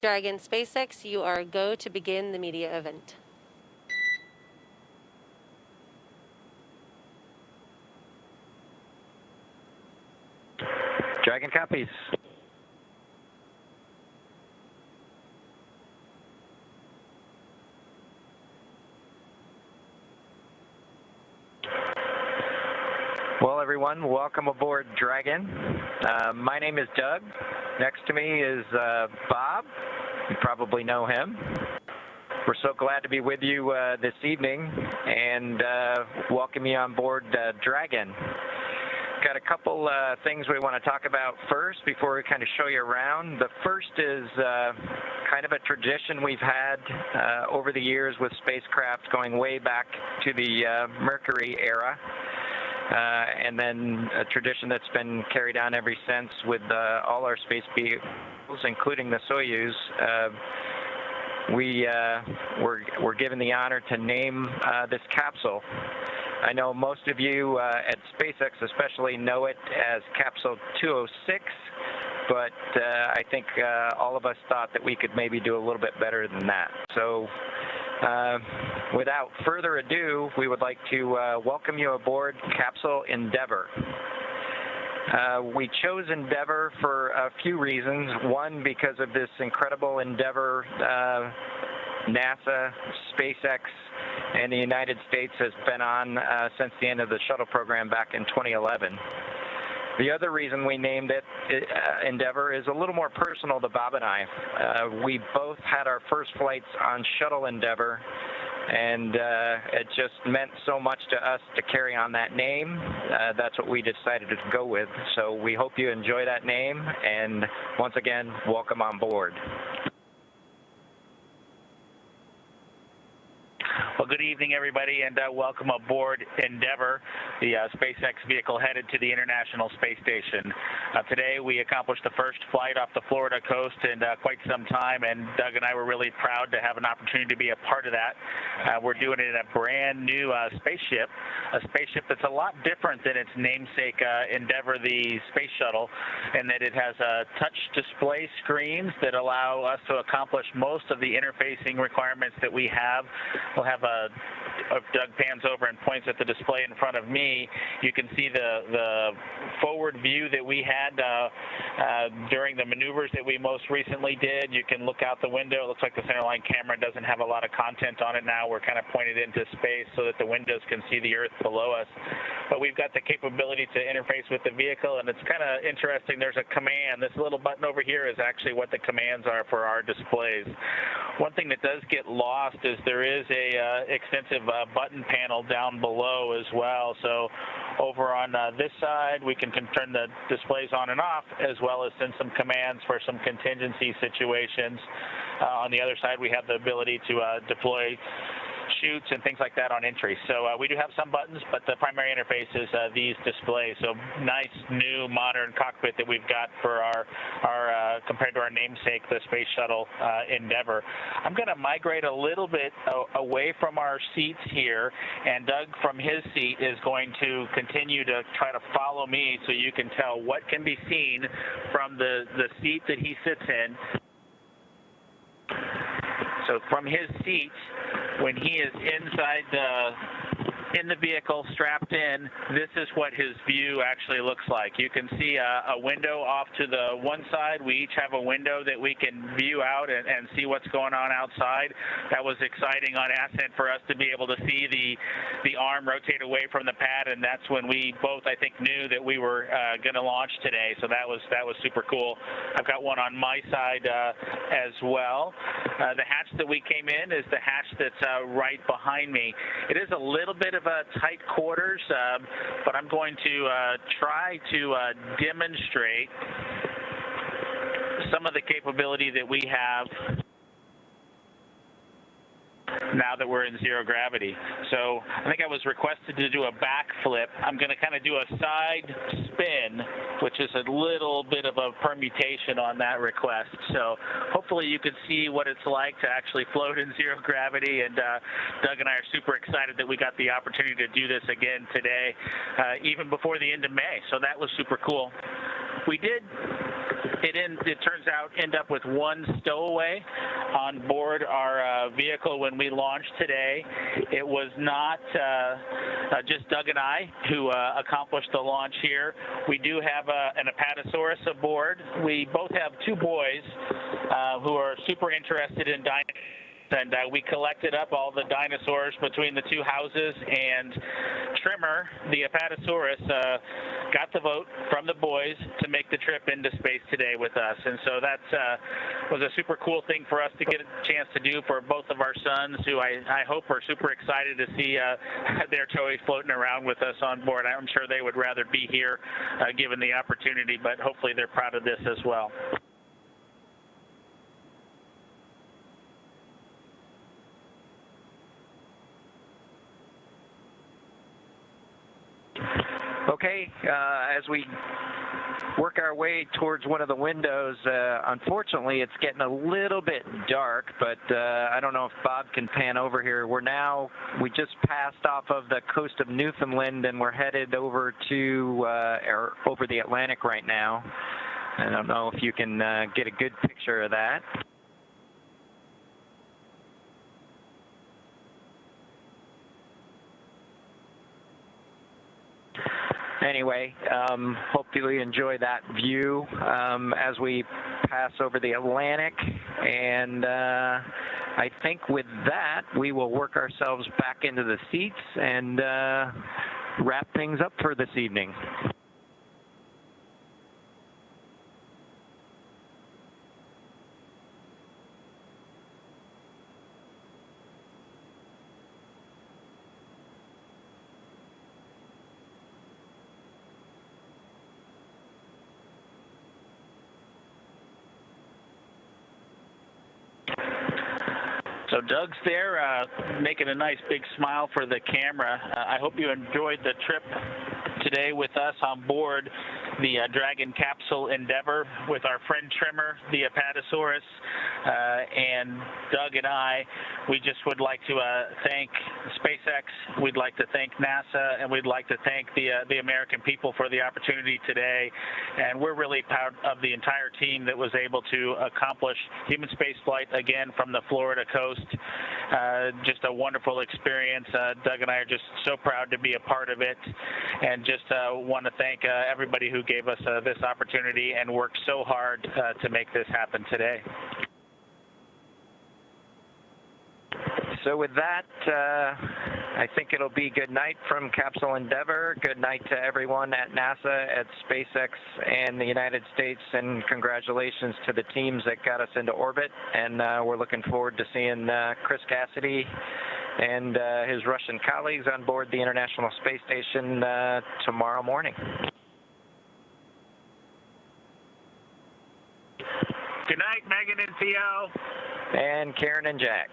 Dragon SpaceX, you are go to begin the media event. Dragon copies. Well, everyone, welcome aboard Dragon. My name is Doug. Next to me is Bob. You probably know him. We're so glad to be with you this evening and welcome you on board Dragon. Got a couple things we want to talk about first before we kind of show you around. The first is kind of a tradition we've had over the years with spacecraft going way back to the Mercury era. And then a tradition that's been carried on ever since with all our space vehicles, including the Soyuz. We're given the honor to name this capsule. I know most of you at SpaceX especially know it as Capsule 206, but I think all of us thought that we could maybe do a little bit better than that. So without further ado, we would like to welcome you aboard Capsule Endeavour. We chose Endeavour for a few reasons. One, because of this incredible endeavor NASA, SpaceX, and the United States has been on since the end of the shuttle program back in 2011. The other reason we named it Endeavour is a little more personal to Bob and I. We both had our first flights on Shuttle Endeavour, and it just meant so much to us to carry on that name. That's what we decided to go with. So we hope you enjoy that name, and once again, welcome on board. Well, good evening, everybody, and welcome aboard Endeavour, the SpaceX vehicle headed to the International Space Station. Today, we accomplished the first flight off the Florida coast in quite some time, and Doug and I were really proud to have an opportunity to be a part of that. We're doing it in a brand new spaceship, a spaceship that's a lot different than its namesake Endeavour, the space shuttle, in that it has touch display screens that allow us to accomplish most of the interfacing requirements that we have. We'll have if Doug pans over and points at the display in front of me, you can see the forward view that we had during the maneuvers that we most recently did. You can look out the window. It looks like the centerline camera doesn't have a lot of content on it now. We're kind of pointed into space so that the windows can see the Earth below us. But we've got the capability to interface with the vehicle, and it's kind of interesting. There's a command. This little button over here is actually what the commands are for our displays. One thing that does get lost is there is a extensive button panel down below as well. So over on this side, we can turn the displays on and off, as well as send some commands for some contingency situations. On the other side, we have the ability to deploy chutes and things like that on entry. So we do have some buttons, but the primary interface is these displays. So nice, new, modern cockpit that we've got for our compared to our namesake, the Space Shuttle Endeavour. I'm going to migrate a little bit away from our seats here, and Doug from his seat is going to continue to try to follow me so you can tell what can be seen from the seat that he sits in. So from his seat, when he is inside in the vehicle, strapped in, this is what his view actually looks like. You can see a window off to the one side. We each have a window that we can view out and see what's going on outside. That was exciting on ascent for us to be able to see the arm rotate away from the pad, and that's when we both, I think, knew that we were going to launch today. So that was super cool. I've got one on my side as well. The hatch that we came in is the hatch that's right behind me. It is a little bit of a tight quarters, but I'm going to try to demonstrate some of the capability that we have now that we're in zero gravity. So I think I was requested to do a backflip. I'm going to kind of do a side spin, which is a little bit of a permutation on that request. So hopefully you can see what it's like to actually float in zero gravity, and Doug and I are super excited that we got the opportunity to do this again today, even before the end of May. So that was super cool. We did it turns out, end up with one stowaway on board our vehicle when we launched today. It was not just Doug and I who accomplished the launch here. We do have an Apatosaurus aboard. We both have two boys who are super interested in dinosaurs. And we collected up all the dinosaurs between the two houses, and Trimmer, the Apatosaurus, got the vote from the boys to make the trip into space today with us. And so that was a super cool thing for us to get a chance to do for both of our sons, who I hope are super excited to see their toys floating around with us on board. I'm sure they would rather be here given the opportunity, but hopefully they're proud of this as well. Okay, as we work our way towards one of the windows, unfortunately it's getting a little bit dark, but I don't know if Bob can pan over here. We just passed off of the coast of Newfoundland, and we're headed over to over the Atlantic right now. I don't know if you can get a good picture of that. Anyway, hopefully you enjoy that view as we pass over the Atlantic, and I think with that we will work ourselves back into the seats and wrap things up for this evening. So Doug's there making a nice big smile for the camera. I hope you enjoyed the trip today with us on board the Dragon capsule Endeavour with our friend Trimmer, the Apatosaurus, and Doug and I. We just would like to thank SpaceX, we'd like to thank NASA, and we'd like to thank the American people for the opportunity today. And we're really proud of the entire team that was able to accomplish human spaceflight again from the Florida coast. Just a wonderful experience. Doug and I are just so proud to be a part of it, and just want to thank everybody who gave us this opportunity and worked so hard to make this happen today. So with that, I think it'll be good night from Capsule Endeavour. Good night to everyone at NASA, at SpaceX, and the United States, and congratulations to the teams that got us into orbit. And we're looking forward to seeing Chris Cassidy and his Russian colleagues on board the International Space Station tomorrow morning. Good night, Megan and Theo. And Karen and Jack.